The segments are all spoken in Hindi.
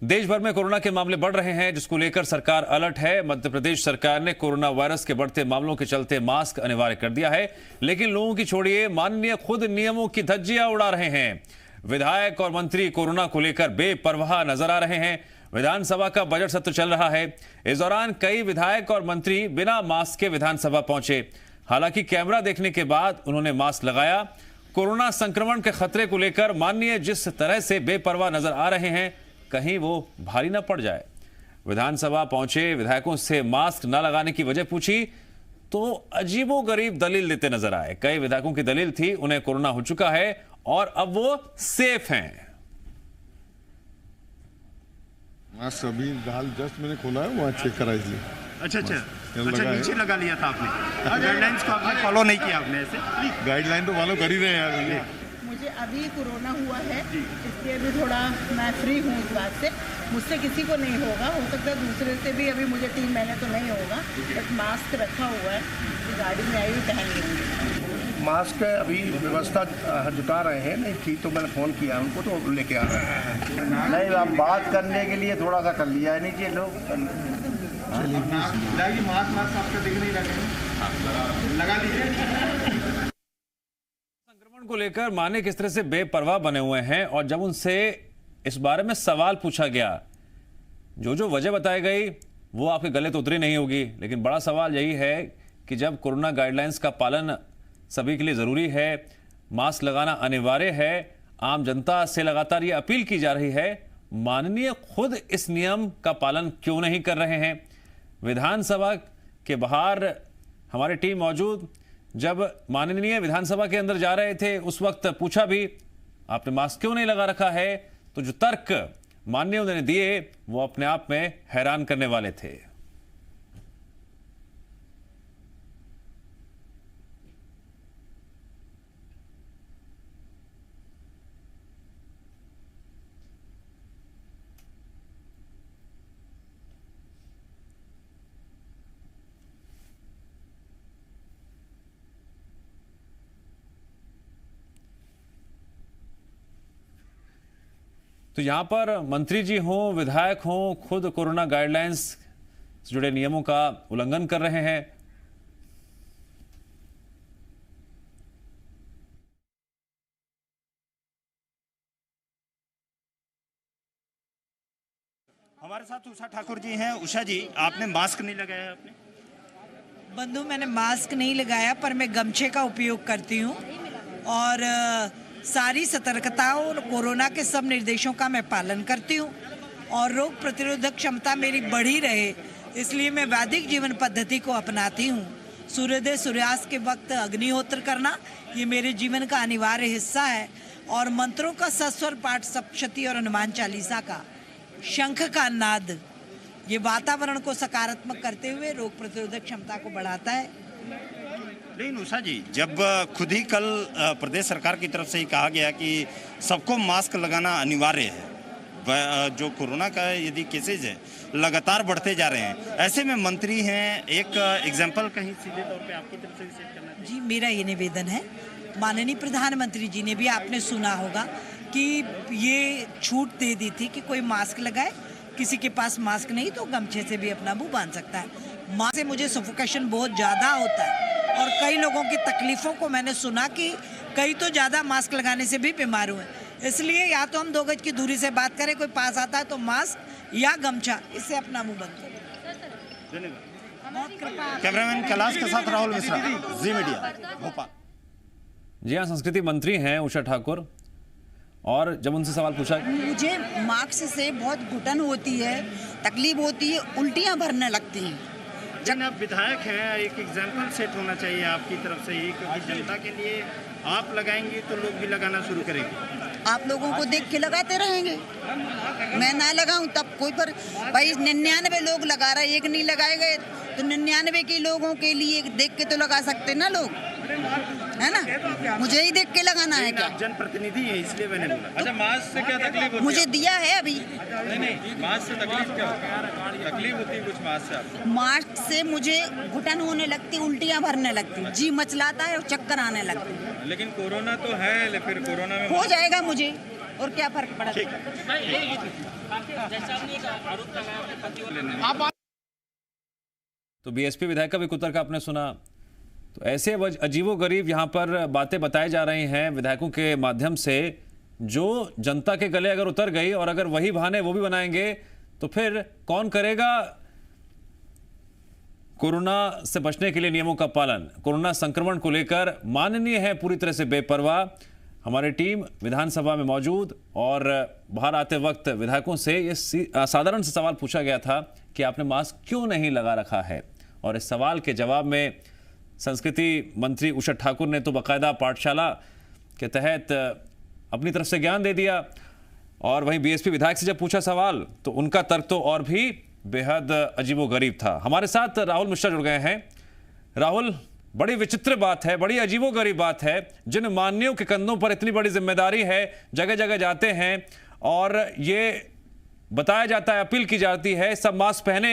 देश भर में कोरोना के मामले बढ़ रहे हैं, जिसको लेकर सरकार अलर्ट है। मध्य प्रदेश सरकार ने कोरोना वायरस के बढ़ते मामलों के चलते मास्क अनिवार्य कर दिया है, लेकिन लोगों की छोड़िए, माननीय खुद नियमों की धज्जियां उड़ा रहे हैं। विधायक और मंत्री कोरोना को लेकर बेपरवाह नजर आ रहे हैं। विधानसभा का बजट सत्र चल रहा है। इस दौरान कई विधायक और मंत्री बिना मास्क के विधानसभा पहुंचे। हालांकि कैमरा देखने के बाद उन्होंने मास्क लगाया। कोरोना संक्रमण के खतरे को लेकर माननीय जिस तरह से बेपरवाह नजर आ रहे हैं, कहीं वो भारी न पड़ जाए। विधानसभा पहुंचे विधायकों से मास्क न लगाने की वजह पूछी तो अजीबोगरीब दलील देते नजर आए। कई विधायकों की दलील थी उन्हें कोरोना हो चुका है और अब वो सेफ हैं। मास्क अभी दाल जस्ट मैंने खोला है, वहाँ चेक करा इसलिए। अच्छा, नीचे लगा लिया था आपने। गाइडलाइंस को आपने फॉलो नहीं किया आपने ऐसे? गाइडलाइन तो फॉलो कर ही रहे हैं यार। मुझे अभी कोरोना हुआ है, इसलिए अभी थोड़ा मैं फ्री हूँ इस बात से। मुझसे किसी को नहीं होगा, हो सकता है दूसरे से भी। अभी मुझे 3 महीने तो नहीं होगा, बट मास्क रखा हुआ है, गाड़ी में आई हुई पहन लेंगे। मास्क अभी व्यवस्था जुटा रहे हैं, नहीं थी तो मैंने फ़ोन किया उनको, तो लेके आ रहे हैं। नहीं, अब बात करने के लिए थोड़ा सा कर लिया है नीचे लोग। मास्क आपका दिख नहीं लगा लीजिए। संक्रमण को लेकर माने किस तरह से बेपरवाह बने हुए हैं, और जब उनसे इस बारे में सवाल पूछा गया, जो वजह बताई गई वो आपके गले तो उतरी नहीं होगी। लेकिन बड़ा सवाल यही है कि जब कोरोना गाइडलाइंस का पालन सभी के लिए जरूरी है, मास्क लगाना अनिवार्य है, आम जनता से लगातार ये अपील की जा रही है, माननीय खुद इस नियम का पालन क्यों नहीं कर रहे हैं। विधानसभा के बाहर हमारी टीम मौजूद, जब माननीय विधानसभा के अंदर जा रहे थे उस वक्त पूछा भी आपने मास्क क्यों नहीं लगा रखा है, तो जो तर्क माननीय उन्होंने दिए वो अपने आप में हैरान करने वाले थे। तो यहां पर मंत्री जी हों, विधायक हों, खुद कोरोना गाइडलाइंस से जुड़े नियमों का उल्लंघन कर रहे हैं। हमारे साथ उषा ठाकुर जी हैं। उषा जी, आपने मास्क नहीं लगाया है आपने? बंधु, मैंने मास्क नहीं लगाया, पर मैं गमछे का उपयोग करती हूँ और सारी सतर्कता और कोरोना के सब निर्देशों का मैं पालन करती हूँ और रोग प्रतिरोधक क्षमता मेरी बढ़ी रहे, इसलिए मैं वैदिक जीवन पद्धति को अपनाती हूँ। सूर्योदय सूर्यास्त के वक्त अग्निहोत्र करना ये मेरे जीवन का अनिवार्य हिस्सा है और मंत्रों का सस्वर पाठ, सप्तशती और हनुमान चालीसा का, शंख का नाद, ये वातावरण को सकारात्मक करते हुए रोग प्रतिरोधक क्षमता को बढ़ाता है। लेकिन उषा जी, जब खुद ही कल प्रदेश सरकार की तरफ से ही कहा गया कि सबको मास्क लगाना अनिवार्य है, जो कोरोना का यदि केसेज है लगातार बढ़ते जा रहे हैं, ऐसे में मंत्री हैं, एक एग्जाम्पल कहीं सीधे तौर पे आपकी तरफ से भी सेट करना चाहिए। जी, मेरा ये निवेदन है, माननीय प्रधानमंत्री जी ने भी आपने सुना होगा कि ये छूट दे दी थी कि कोई मास्क लगाए, किसी के पास मास्क नहीं तो गमछे से भी अपना मुंह बांध सकता है। मास्क से मुझे सफोकेशन बहुत ज़्यादा होता है और कई लोगों की तकलीफ़ों को मैंने सुना कि कई तो ज़्यादा मास्क लगाने से भी बीमार हुए। इसलिए या तो हम 2 गज की दूरी से बात करें, कोई पास आता है तो मास्क या गमछा, इससे अपना मुंह बंद करें। धन्यवाद। कैमरामैन कैलाश के साथ राहुल मिश्रा, जी मीडिया, भोपाल। जी हाँ, संस्कृति मंत्री हैं उषा ठाकुर, और जब उनसे सवाल पूछा, मुझे मास्क से बहुत घुटन होती है, तकलीफ होती है, उल्टियाँ भरने लगती हैं। जब आप विधायक हैं, एक एग्जाम्पल सेट होना चाहिए आपकी तरफ से ही, क्योंकि जनता के लिए आप लगाएंगे तो लोग भी लगाना शुरू करेंगे। आप लोगों को देख के लगाते रहेंगे, मैं ना लगाऊं तब कोई पर भाई 99 लोग लगा रहे, एक नहीं लगाए गए तो 99 के लोगों के लिए देख के तो लगा सकते ना लोग, है ना। मुझे ही देख के लगाना है क्या? जनप्रतिनिधि है इसलिए मैंने बोला। अच्छा, मास्क से क्या तकलीफ होती मुझे दिया है अभी। नहीं, मास्क से तकलीफ क्या होती है? तकलीफ होती है कुछ मास्क से आपको? मास्क से मुझे घुटन होने लगती, उल्टियाँ भरने लगती, जी मचलाता है और चक्कर आने लगती। लेकिन कोरोना तो है, फिर कोरोना में हो जाएगा मुझे, और क्या फर्क पड़ा? तो बीएसपी विधायक का भी कुतर का आपने सुना। तो ऐसे अजीबोगरीब यहाँ पर बातें बताई जा रही हैं विधायकों के माध्यम से, जो जनता के गले अगर उतर गई और अगर वही बहाने वो भी बनाएंगे तो फिर कौन करेगा कोरोना से बचने के लिए नियमों का पालन। कोरोना संक्रमण को लेकर माननीय है पूरी तरह से बेपरवाह। हमारी टीम विधानसभा में मौजूद और बाहर आते वक्त विधायकों से ये साधारण सा सवाल पूछा गया था कि आपने मास्क क्यों नहीं लगा रखा है, और इस सवाल के जवाब में संस्कृति मंत्री उषा ठाकुर ने तो बाकायदा पाठशाला के तहत अपनी तरफ से ज्ञान दे दिया। और वहीं बीएसपी विधायक से जब पूछा सवाल तो उनका तर्क तो और भी बेहद अजीबोगरीब था। हमारे साथ राहुल मिश्रा जुड़ गए हैं। राहुल, बड़ी विचित्र बात है, बड़ी अजीबोगरीब बात है, जिन माननीयों के कंधों पर इतनी बड़ी जिम्मेदारी है, जगह जगह जाते हैं और ये बताया जाता है, अपील की जाती है सब मास्क पहने,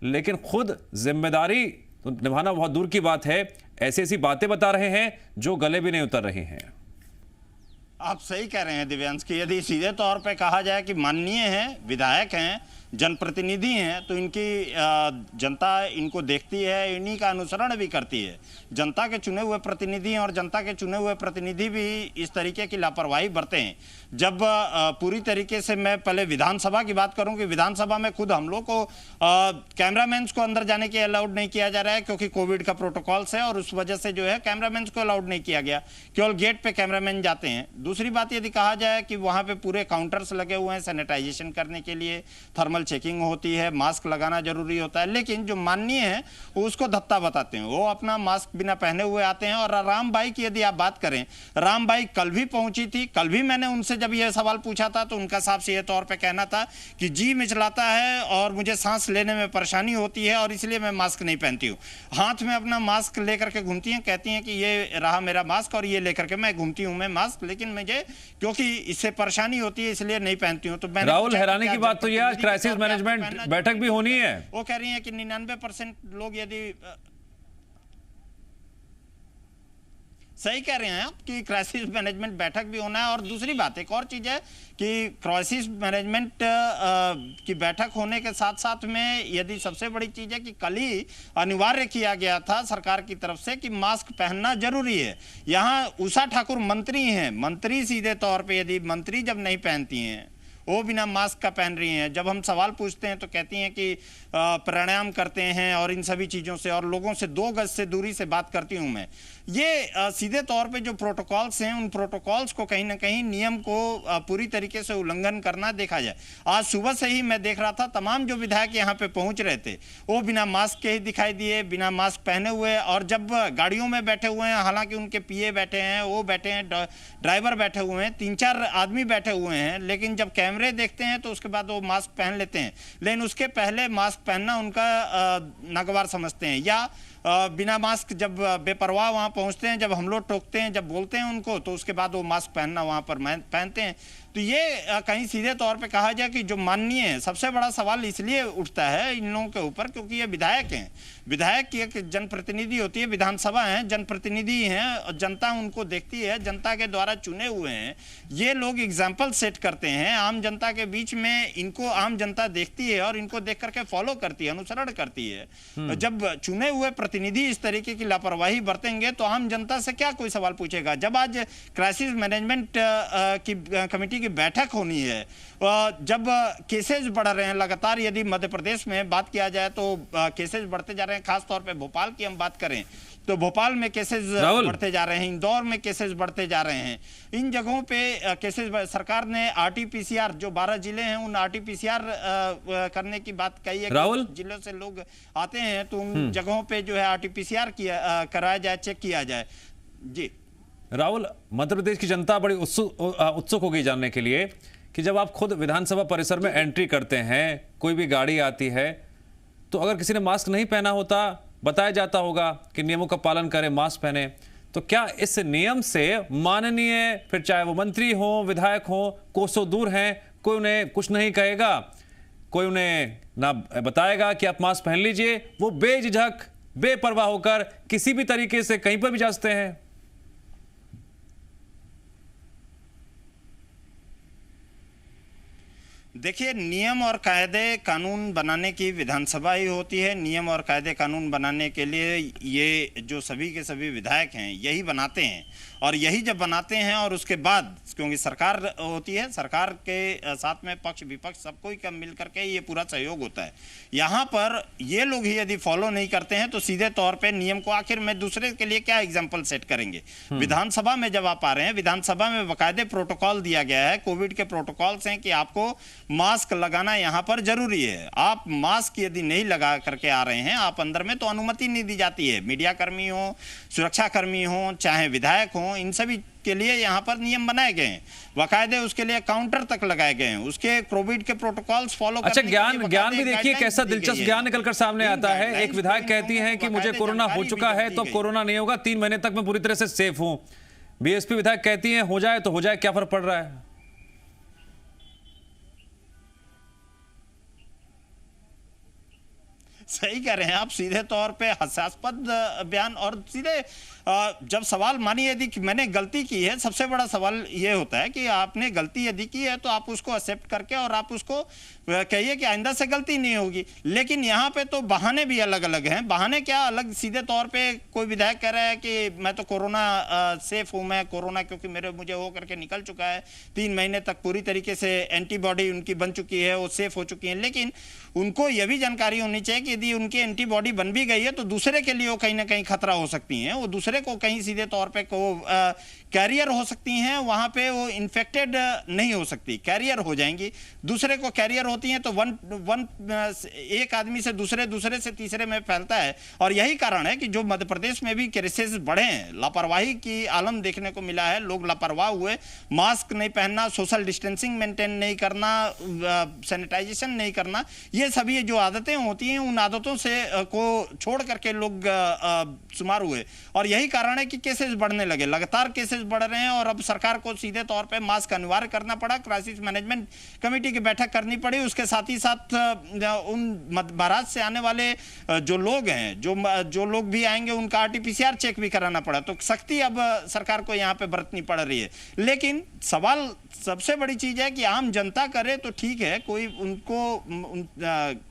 लेकिन खुद जिम्मेदारी तो निभाना बहुत दूर की बात है, ऐसी ऐसी बातें बता रहे हैं जो गले भी नहीं उतर रही हैं। आप सही कह रहे हैं दिव्यांश की, यदि सीधे तौर पे कहा जाए कि माननीय हैं, विधायक हैं, जनप्रतिनिधि हैं, तो इनकी जनता इनको देखती है, इन्हीं का अनुसरण भी करती है। जनता के चुने हुए प्रतिनिधि हैं और जनता के चुने हुए प्रतिनिधि भी इस तरीके की लापरवाही बरते हैं। जब पूरी तरीके से मैं पहले विधानसभा की बात करूं कि विधानसभा में खुद हम लोग को कैमरामैन को अंदर जाने के अलाउड नहीं किया जा रहा है, क्योंकि कोविड का प्रोटोकॉल्स है और उस वजह से जो है कैमरामैन को अलाउड नहीं किया गया, केवल गेट पे कैमरामैन जाते हैं। दूसरी बात यदि कहा जाए कि वहां पे पूरे काउंटर्स लगे हुए हैं सैनिटाइजेशन करने के लिए, थर्मल चेकिंग होती है, मास्क लगाना जरूरी होता है, लेकिन जो माननीय है वो उसको धत्ता बताते हैं, वो अपना मास्क बिना पहने हुए आते हैं। और राम बाई की यदि आप बात करें, राम बाई कल भी पहुंची थी, कल भी मैंने उनसे जब यह सवाल पूछा था तो उनका साफ सीधे तौर पे कहना था कि जी मिचलाता है और मुझे सांस लेने में परेशानी होती है और इसलिए मैं मास्क नहीं पहनती हूँ। हाथ में अपना मास्क लेकर के घूमती हैं, कहती हैं कि ये रहा मेरा मास्क और ये लेकर के मैं घूमती हूँ मैं मास्क, लेकिन मुझे क्योंकि इससे परेशानी होती है इसलिए नहीं पहनती हूँ। तो राहुल, हैरानी की बात तो यह आज क्राइसिस मैनेजमेंट बैठक भी होनी है। वो कह रही है कि 99% लोग यदि सही कह रहे हैं आप कि क्राइसिस मैनेजमेंट बैठक भी होना है। और दूसरी बात एक और चीज है कि क्राइसिस मैनेजमेंट की बैठक होने के साथ साथ में यदि सबसे बड़ी चीज है कि कल ही अनिवार्य किया गया था सरकार की तरफ से कि मास्क पहनना जरूरी है। यहाँ उषा ठाकुर मंत्री हैं, मंत्री सीधे तौर पे यदि मंत्री जब नहीं पहनती हैं, वो बिना मास्क का पहन रही हैं, जब हम सवाल पूछते हैं तो कहती हैं कि प्राणायाम करते हैं और इन सभी चीज़ों से और लोगों से 2 गज से दूरी से बात करती हूं मैं। ये सीधे तौर पे जो प्रोटोकॉल्स हैं उन प्रोटोकॉल्स को कहीं ना कहीं नियम को पूरी तरीके से उल्लंघन करना देखा जाए। आज सुबह से ही मैं देख रहा था तमाम जो विधायक यहाँ पे पहुंच रहे थे वो बिना मास्क के ही दिखाई दिए, बिना मास्क पहने हुए। और जब गाड़ियों में बैठे हुए हैं, हालांकि उनके पीए बैठे हैं, वो बैठे हैं, ड्राइवर बैठे हुए हैं, 3-4 आदमी बैठे हुए हैं, लेकिन जब कैमरे देखते हैं तो उसके बाद वो मास्क पहन लेते हैं, लेकिन उसके पहले मास्क पहनना उनका नागवार समझते हैं। या बिना मास्क जब बेपरवाह वहां पहुंचते हैं, जब हम लोग टोकते हैं, जब बोलते हैं उनको, तो उसके बाद वो मास्क पहनना वहां पर पहनते हैं। तो ये कहीं सीधे तौर पे कहा जाए कि जो माननीय है, सबसे बड़ा सवाल इसलिए उठता है इन लोगों के ऊपर क्योंकि ये विधायक हैं। विधायक की एक जनप्रतिनिधि होती है, विधानसभा है, जनप्रतिनिधि हैं और जनता उनको देखती है, जनता के द्वारा चुने हुए हैं। ये लोग एग्जाम्पल सेट करते हैं आम जनता के बीच में, इनको आम जनता देखती है और इनको देख करके फॉलो करती है, अनुसरण करती है। जब चुने हुए प्रतिनिधि इस तरीके की लापरवाही बरतेंगे तो आम जनता से क्या कोई सवाल पूछेगा। जब आज क्राइसिस मैनेजमेंट की कमेटी की बैठक होनी है, जब केसेस बढ़ रहे हैं लगातार, यदि मध्य प्रदेश में बात किया जाए तो केसेस बढ़ते जा रहे हैं, खासतौर पे भोपाल की हम बात करें तो भोपाल में केसेस बढ़ते जा रहे हैं, इंदौर में केसेस बढ़ते जा रहे हैं। इन जगहों पे केसेस, सरकार ने RT-PCR जो 12 जिले हैं उन RT-PCR करने की बात कही है। राहुल, जिलों से लोग आते हैं तो उन जगहों पे जो है RT-PCR कराया जाए, चेक किया जाए। जी राहुल, मध्य प्रदेश की जनता बड़ी उत्सुक हो गई जानने के लिए कि जब आप खुद विधानसभा परिसर में एंट्री करते हैं, कोई भी गाड़ी आती है, तो अगर किसी ने मास्क नहीं पहना होता, बताया जाता होगा कि नियमों का पालन करें, मास्क पहने, तो क्या इस नियम से माननीय, फिर चाहे वो मंत्री हो, विधायक हो, कोसों दूर हैं, कोई उन्हें कुछ नहीं कहेगा, कोई उन्हें ना बताएगा कि आप मास्क पहन लीजिए, वो बेझिझक बेपरवाह होकर किसी भी तरीके से कहीं पर भी जा सकते हैं? देखिए, नियम और कायदे कानून बनाने की विधानसभा ही होती है। नियम और कायदे कानून बनाने के लिए ये जो सभी के सभी विधायक हैं यही बनाते हैं, और यही जब बनाते हैं और उसके बाद क्योंकि सरकार होती है, सरकार के साथ में पक्ष विपक्ष सबको ही कम मिल करके ये पूरा सहयोग होता है। यहाँ पर ये लोग ही यदि फॉलो नहीं करते हैं तो सीधे तौर पे नियम को आखिर में दूसरे के लिए क्या एग्जाम्पल सेट करेंगे। विधानसभा में जब आप आ रहे हैं, विधानसभा में बाकायदे प्रोटोकॉल दिया गया है, कोविड के प्रोटोकॉल्स हैं कि आपको मास्क लगाना यहाँ पर जरूरी है। आप मास्क यदि नहीं लगा करके आ रहे हैं आप अंदर में, तो अनुमति नहीं दी जाती है। मीडिया कर्मी हो, सुरक्षा कर्मी हो, चाहे विधायक हो, इन सभी के लिए यहाँ पर नियम बनाए गए हैं, बाकायदे उसके लिए काउंटर तक लगाए गए हैं, उसके कोविड के प्रोटोकॉल्स फॉलो अच्छा, ज्ञान भी देखिए कैसा दिलचस्प ज्ञान निकलकर सामने आता है। एक विधायक कहती हैं कि मुझे कोरोना हो चुका है तो कोरोना नहीं होगा, 3 महीने तक मैं पूरी तरह से सेफ हूं। बीएसपी विधायक कहती हैं हो जाए तो हो जाए, क्या फर्क पड़ रहा है? सही कह रहे हैं आप, सीधे तौर पे हास्यास्पद बयान। और सीधे जब सवाल मानिए यदि मैंने गलती की है, सबसे बड़ा सवाल ये होता है कि आपने गलती यदि की है तो आप उसको एक्सेप्ट करके और आप उसको कहिए कि आइंदा से गलती नहीं होगी। लेकिन यहाँ पे तो बहाने भी अलग अलग हैं। बहाने क्या अलग? सीधे तौर पे कोई विधायक कह रहा है कि मैं तो कोरोना सेफ हूँ, मैं कोरोना क्योंकि मुझे हो करके निकल चुका है, 3 महीने तक पूरी तरीके से एंटीबॉडी उनकी बन चुकी है, वो सेफ हो चुकी है। लेकिन उनको यह भी जानकारी होनी चाहिए कि यदि उनकी एंटीबॉडी बन भी गई है तो दूसरे के लिए वो कहीं ना कहीं खतरा हो सकती हैं, वो दूसरे को कहीं सीधे तौर पे कैरियर हो सकती हैं, वहां पे वो इन्फेक्टेड नहीं हो सकती, कैरियर हो जाएंगी। दूसरे को कैरियर होती हैं तो एक आदमी से दूसरे से तीसरे में फैलता है। और यही कारण है कि जो मध्य प्रदेश में भी केसेस बढ़े हैं, लापरवाही की आलम देखने को मिला है। लोग लापरवाह हुए, मास्क नहीं पहनना, सोशल डिस्टेंसिंग मेंटेन नहीं करना, सैनिटाइजेशन नहीं करना, ये सभी जो आदतें होती हैं उन आदतों से को छोड़ करके लोग शुमार हुए। और यही कारण है कि केसेस बढ़ने लगे, लगातार केसेस बढ़ रहे हैं। और अब सरकार को सीधे तौर पे मास्क अनिवार्य करना पड़ा, क्राइसिस मैनेजमेंट कमेटी की बैठक करनी पड़ी। उसके साथ ही साथ उन महाराष्ट्र से आने वाले जो लोग हैं, जो लोग भी आएंगे उनका आरटीपीसीआर चेक भी कराना पड़ा। तो सख्ती अब सरकार को यहाँ पे बरतनी पड़ रही है। लेकिन सवाल सबसे बड़ी चीज है कि आम जनता करे तो ठीक है, कोई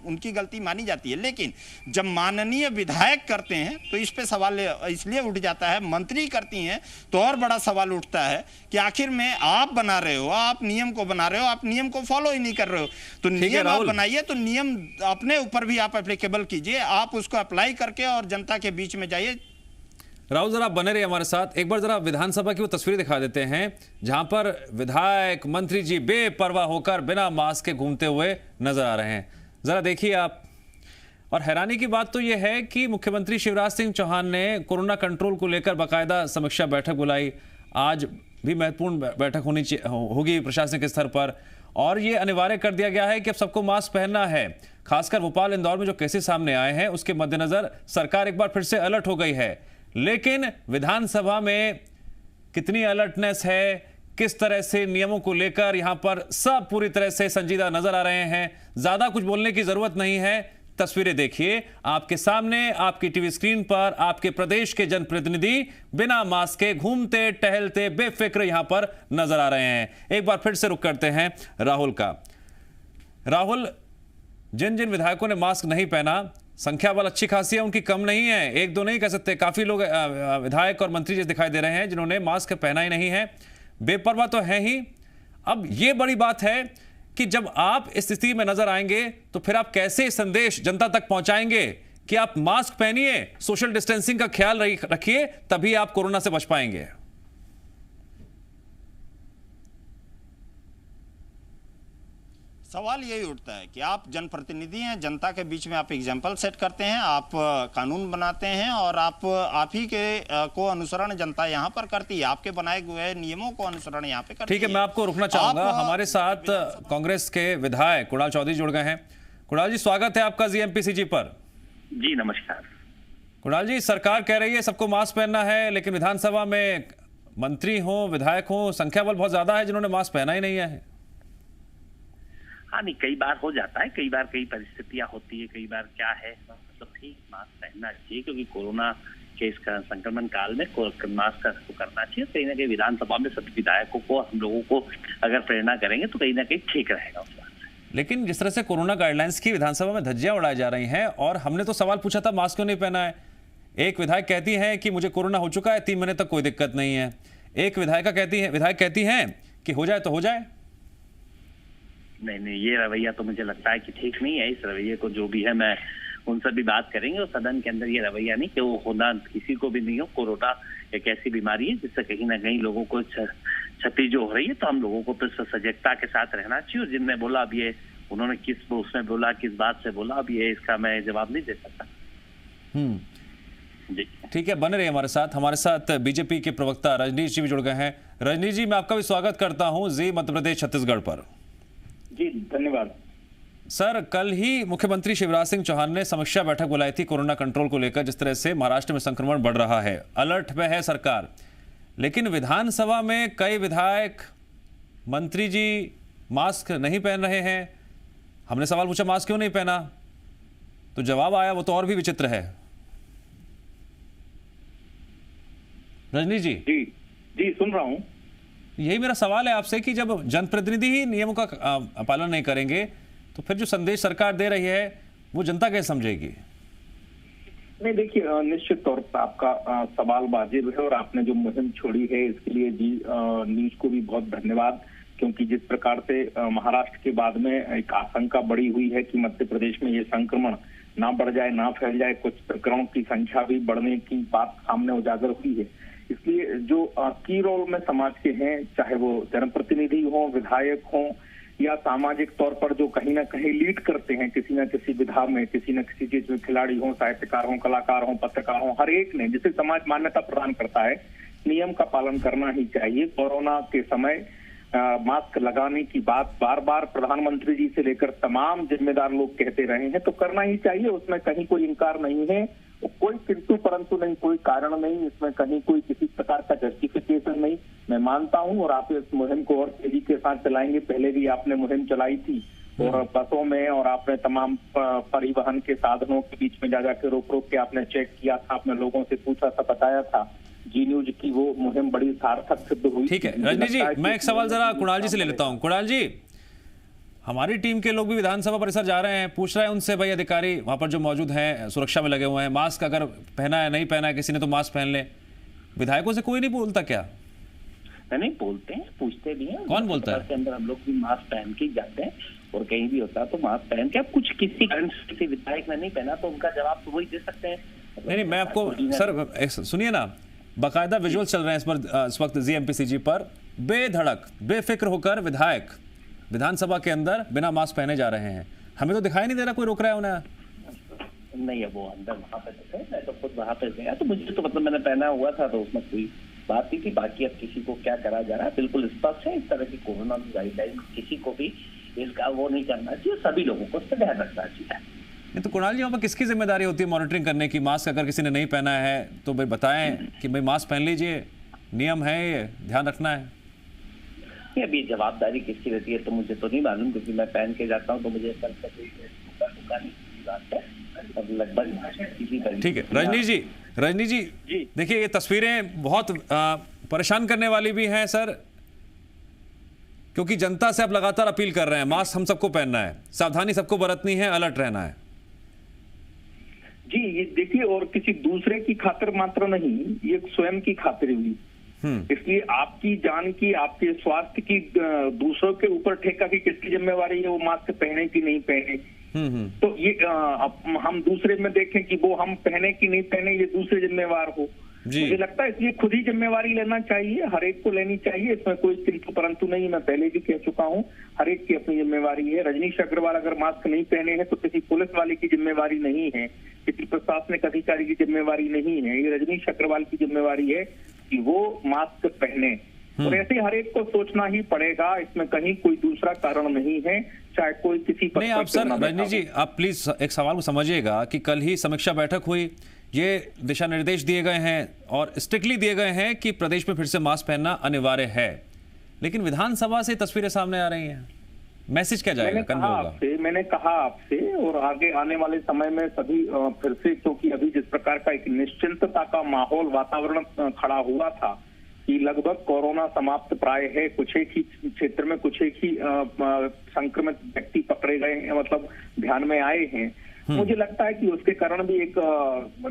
उनकी गलती मानी जाती है। लेकिन जब माननीय विधायक करते हैं तो इस पे सवाल इसलिए उठ जाता है, मंत्री करती हैं तो और बड़ा सवाल उठता है कि आखिर में आप बना रहे हो, आप नियम को बना रहे हो, आप नियम को फॉलो ही नहीं कर रहे हो। तो नियम आप बनाइए तो नियम अपने ऊपर भी आप एप्लीकेबल कीजिए, आप उसको अप्लाई करके और जनता के बीच में जाइए। राहुल जरा बने रहिए हमारे साथ। एक बार जरा विधानसभा की वो तस्वीर दिखा देते हैं जहां पर विधायक मंत्री जी बेपरवाह होकर बिना मास्क के घूमते हुए नजर आ रहे हैं। जरा देखिए आप। और हैरानी की बात तो यह है कि मुख्यमंत्री शिवराज सिंह चौहान ने कोरोना कंट्रोल को लेकर बाकायदा समीक्षा बैठक बुलाई। आज भी महत्वपूर्ण बैठक होगी प्रशासनिक स्तर पर, और ये अनिवार्य कर दिया गया है कि अब सबको मास्क पहनना है। खासकर भोपाल इंदौर में जो केसेस सामने आए हैं उसके मद्देनजर सरकार एक बार फिर से अलर्ट हो गई है। लेकिन विधानसभा में कितनी अलर्टनेस है, किस तरह से नियमों को लेकर यहां पर सब पूरी तरह से संजीदा नजर आ रहे हैं। ज्यादा कुछ बोलने की जरूरत नहीं है, तस्वीरें देखिए आपके सामने, आपकी टीवी स्क्रीन पर। आपके प्रदेश के जनप्रतिनिधि बिना मास्क के घूमते टहलते बेफिक्र यहां पर नजर आ रहे हैं। एक बार फिर से रुक करते हैं राहुल का। राहुल, जिन जिन विधायकों ने मास्क नहीं पहना, संख्या बल अच्छी खासी है, उनकी कम नहीं है, एक दो नहीं कह सकते, काफी लोग विधायक और मंत्री जैसे दिखाई दे रहे हैं जिन्होंने मास्क पहना ही नहीं है। बेपरवाह तो है ही। अब यह बड़ी बात है कि जब आप इस स्थिति में नजर आएंगे तो फिर आप कैसे संदेश जनता तक पहुंचाएंगे कि आप मास्क पहनिए, सोशल डिस्टेंसिंग का ख्याल रखिए, तभी आप कोरोना से बच पाएंगे। सवाल यही उठता है कि आप जनप्रतिनिधि हैं, जनता के बीच में आप एग्जाम्पल सेट करते हैं, आप कानून बनाते हैं और आप ही के को अनुसरण जनता यहाँ पर करती है, आपके बनाए हुए नियमों को अनुसरण यहाँ पे करती है। ठीक है, मैं आपको रुकना चाहूंगा। हमारे साथ कांग्रेस के विधायक कुणाल चौधरी जुड़ गए हैं। कुणाल जी, स्वागत है आपका जीएमपीसीजी पर। जी नमस्कार। कुणाल जी, सरकार कह रही है सबको मास्क पहनना है, लेकिन विधानसभा में मंत्री हो, विधायक हो, संख्या बल बहुत ज्यादा है जिन्होंने मास्क पहना ही नहीं है। हाँ नहीं, कई बार हो जाता है, कई बार कई परिस्थितियां होती है, कई बार क्या है, मतलब ठीक मास्क पहनना चाहिए क्योंकि कोरोना के इस संक्रमण काल में मास्क का करना चाहिए। कहीं ना कहीं विधानसभा में सभी विधायकों को, हम लोगों को अगर प्रेरणा करेंगे तो कहीं ना कहीं ठीक रहेगा उस बात से। लेकिन जिस तरह से कोरोना गाइडलाइंस की विधानसभा में धज्जियां उड़ाई जा रही हैं, और हमने तो सवाल पूछा था मास्क क्यों नहीं पहना है। एक विधायक कहती है कि मुझे कोरोना हो चुका है, 3 महीने तक कोई दिक्कत नहीं है। एक विधायक कहती है कि हो जाए तो हो जाए। नहीं, ये रवैया तो मुझे लगता है कि ठीक नहीं है। इस रवैये को जो भी है, मैं उनसे भी बात करेंगे, और सदन के अंदर ये रवैया नहीं कि वो होना किसी को भी नहीं हो। कोरोना एक ऐसी बीमारी है जिससे कहीं ना कहीं लोगों को क्षति जो हो रही है, तो हम लोगों को तो सजगता के साथ रहना चाहिए। और जिनने बोला, अब ये उन्होंने किस उसमें बोला, किस बात से बोला, अब ये इसका मैं जवाब नहीं दे सकता। जी ठीक है, बने रहिए हमारे साथ बीजेपी के प्रवक्ता रजनीश जी भी जुड़ गए हैं। रजनीश जी, मैं आपका भी स्वागत करता हूं जी मध्य प्रदेश छत्तीसगढ़ पर। जी धन्यवाद सर, कल ही मुख्यमंत्री शिवराज सिंह चौहान ने समीक्षा बैठक बुलाई थी कोरोना कंट्रोल को लेकर। जिस तरह से महाराष्ट्र में संक्रमण बढ़ रहा है, अलर्ट पे है सरकार, लेकिन विधानसभा में कई विधायक, मंत्री जी मास्क नहीं पहन रहे हैं। हमने सवाल पूछा मास्क क्यों नहीं पहना, तो जवाब आया वो तो और भी विचित्र है। रजनीश जी जी सुन रहा हूं। यही मेरा सवाल है आपसे कि जब जनप्रतिनिधि ही नियमों का पालन नहीं करेंगे, तो फिर जो संदेश सरकार दे रही है वो जनता कैसे समझेगी? नहीं, देखिए, निश्चित तौर पर आपका सवाल वाजिब है, और आपने जो मुहिम छोड़ी है इसके लिए जी न्यूज को भी बहुत धन्यवाद। क्योंकि जिस प्रकार से महाराष्ट्र के बाद में एक आशंका बढ़ी हुई है कि मध्य प्रदेश में ये संक्रमण ना बढ़ जाए, ना फैल जाए, कुछ प्रकरणों की संख्या भी बढ़ने की बात सामने उजागर हुई है। इसलिए जो की रोल में समाज के हैं, चाहे वो जनप्रतिनिधि हो, विधायक हो, या सामाजिक तौर पर जो कहीं ना कहीं लीड करते हैं किसी न किसी विधा में, किसी न किसी चीज में, खिलाड़ी हो, साहित्यकार हो, कलाकार हो, पत्रकार हो, हर एक ने, जिसे समाज मान्यता प्रदान करता है, नियम का पालन करना ही चाहिए। कोरोना के समय मास्क लगाने की बात बार बार प्रधानमंत्री जी से लेकर तमाम जिम्मेदार लोग कहते रहे हैं, तो करना ही चाहिए। उसमें कहीं कोई इंकार नहीं है, कोई किंतु परंतु नहीं, कोई कारण नहीं, इसमें कहीं कोई किसी प्रकार का जस्टिफिकेशन नहीं। मैं मानता हूं, और आप इस मुहिम को और तेजी के साथ चलाएंगे। पहले भी आपने मुहिम चलाई थी, और बसों में, और आपने तमाम परिवहन के साधनों के बीच में जा जाकर रोक के आपने चेक किया था, आपने लोगों से पूछा था, बताया था। जी न्यूज की वो मुहिम बड़ी सार्थक सिद्ध हुई। ठीक है रजनीश जी, मैं एक सवाल जरा कुणाल जी से ले लेता हूं। कुणाल जी, हमारी टीम के लोग भी विधानसभा परिसर जा रहे हैं, पूछ रहे हैं उनसे, भाई अधिकारी वहां पर जो मौजूद हैं सुरक्षा में लगे हुए हैं, मास्क अगर पहना है नहीं पहना है, किसी ने तो मास्क पहन ले। विधायकों से कोई नहीं बोलता क्या? नहीं बोलते हैं, पूछते भी हैं। कौन बोलता है? के अंदर हम लोग भी मास्क पहन के जाते हैं, और कहीं भी होता है तो मास्क पहन के। अब कुछ किसी कारण किसी विधायक ने नहीं पहना, तो उनका जवाब तो वही दे सकते हैं। नहीं, मैं आपको सर सुनिए ना, बाकायदा विजुअल चल रहे हैं इस वक्त जीएमपीसीजी पर। बेधड़क, बेफिक्र होकर विधायक विधानसभा के अंदर बिना मास्क पहने जा रहे हैं। हमें तो दिखाई नहीं दे रहा कोई रोक रहा है उन्हें। नहीं है, वो अंदर वहां पे थे, मैं तो खुद वहां पे गया, तो मुझे तो मतलब मैंने पहना हुआ था, तो उसमें कोई बात नहीं थी। बाकी अब किसी को क्या करा जा रहा है, बिल्कुल स्पष्ट है। इस तरह की कोरोना गाइडलाइन किसी को भी इसका वो नहीं करना चाहिए, सभी लोगों को इससे ध्यान रखना चाहिए। नहीं तो कुणाल जी, वहाँ पर किसकी जिम्मेदारी होती है मॉनिटरिंग करने की? मास्क अगर किसी ने नहीं पहना है तो भाई बताएं कि भाई मास्क पहन लीजिए, नियम है, ये ध्यान रखना है। अभी जवाबदारी किसकी रहती है तो मुझे तो नहीं मालूम, क्योंकि मैं पहन के जाता हूँ, तो मुझे लगभग। ठीक है रजनीश जी देखिए, ये तस्वीरें बहुत परेशान करने वाली भी हैं सर, क्योंकि जनता से आप लगातार अपील कर रहे हैं मास्क हम सबको पहनना है, सावधानी सबको बरतनी है, अलर्ट रहना है। जी ये देखिए, और किसी दूसरे की खातिर मात्र नहीं, ये स्वयं की खातिर हुई। इसलिए आपकी जान की, आपके स्वास्थ्य की दूसरों के ऊपर ठेका की किसकी जिम्मेवारी है वो मास्क पहने की नहीं पहने। तो ये हम दूसरे में देखें कि वो हम पहने की नहीं पहने, ये दूसरे जिम्मेवार हो। मुझे लगता है इसलिए खुद ही जिम्मेवारी लेना चाहिए, हर एक को लेनी चाहिए, इसमें कोई किंतु परंतु नहीं। मैं पहले भी कह चुका हूं, हर एक की अपनी जिम्मेवारी है। रजनीश अग्रवाल अगर मास्क नहीं पहने हैं तो किसी पुलिस वाले की जिम्मेवारी नहीं है, किसी प्रशासनिक अधिकारी की जिम्मेवारी नहीं है, ये रजनीश अग्रवाल की जिम्मेवारी है कि वो मास्क पहने। और ऐसे हर एक को सोचना ही पड़ेगा, इसमें कहीं कोई दूसरा कारण नहीं है, चाहे कोई किसी नहीं। आप सर रजनीश जी, आप प्लीज एक सवाल को समझिएगा कि कल ही समीक्षा बैठक हुई, ये दिशा निर्देश दिए गए हैं और स्ट्रिक्टली दिए गए हैं कि प्रदेश में फिर से मास्क पहनना अनिवार्य है, लेकिन विधानसभा से तस्वीरें सामने आ रही हैं, मैसेज क्या जाएगा? मैंने कहा आपसे, और आगे आने वाले समय में सभी फिर से, क्योंकि अभी जिस प्रकार का एक निश्चिंतता का माहौल, वातावरण खड़ा हुआ था कि लगभग कोरोना समाप्त प्राय है। कुछ एक ही क्षेत्र में कुछ एक ही संक्रमित व्यक्ति पकड़े गए हैं, मतलब ध्यान में आए हैं। मुझे लगता है कि उसके कारण भी एक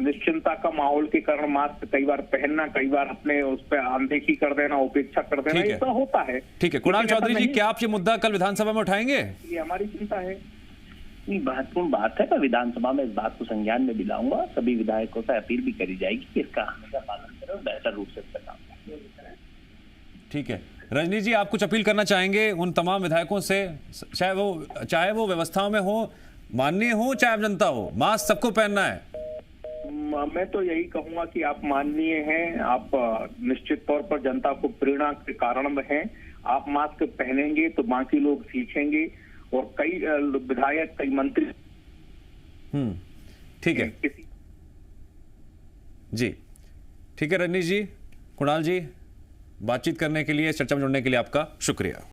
निश्चिंता का माहौल के कारण मास्क कई बार पहनना, कई बार अपने उस पर अनदेखी कर देना, उपेक्षा कर देना, ये तो होता है। ठीक है, कुणाल चौधरी जी, क्या आप ये मुद्दा कल विधानसभा में उठाएंगे? ये हमारी चिंता है। महत्वपूर्ण बात है। मैं विधानसभा में इस बात को संज्ञान में भी लाऊंगा। सभी विधायकों से अपील भी करी जाएगी कि इसका हमेशा पालन करें और बेहतर रूप से इसका काम करें। ठीक है, रजनी जी, आप कुछ अपील करना चाहेंगे उन तमाम विधायकों से, चाहे वो व्यवस्थाओं में हो, माननीय हो चाहे आम जनता हो, मास्क सबको पहनना है? मैं तो यही कहूंगा कि आप माननीय हैं, आप निश्चित तौर पर जनता को प्रेरणा के कारण हैं। आप मास्क पहनेंगे तो बाकी लोग सीखेंगे और कई विधायक, कई मंत्री। ठीक है जी, ठीक है रजनी जी, कुणाल जी, बातचीत करने के लिए, चर्चा में जुड़ने के लिए आपका शुक्रिया।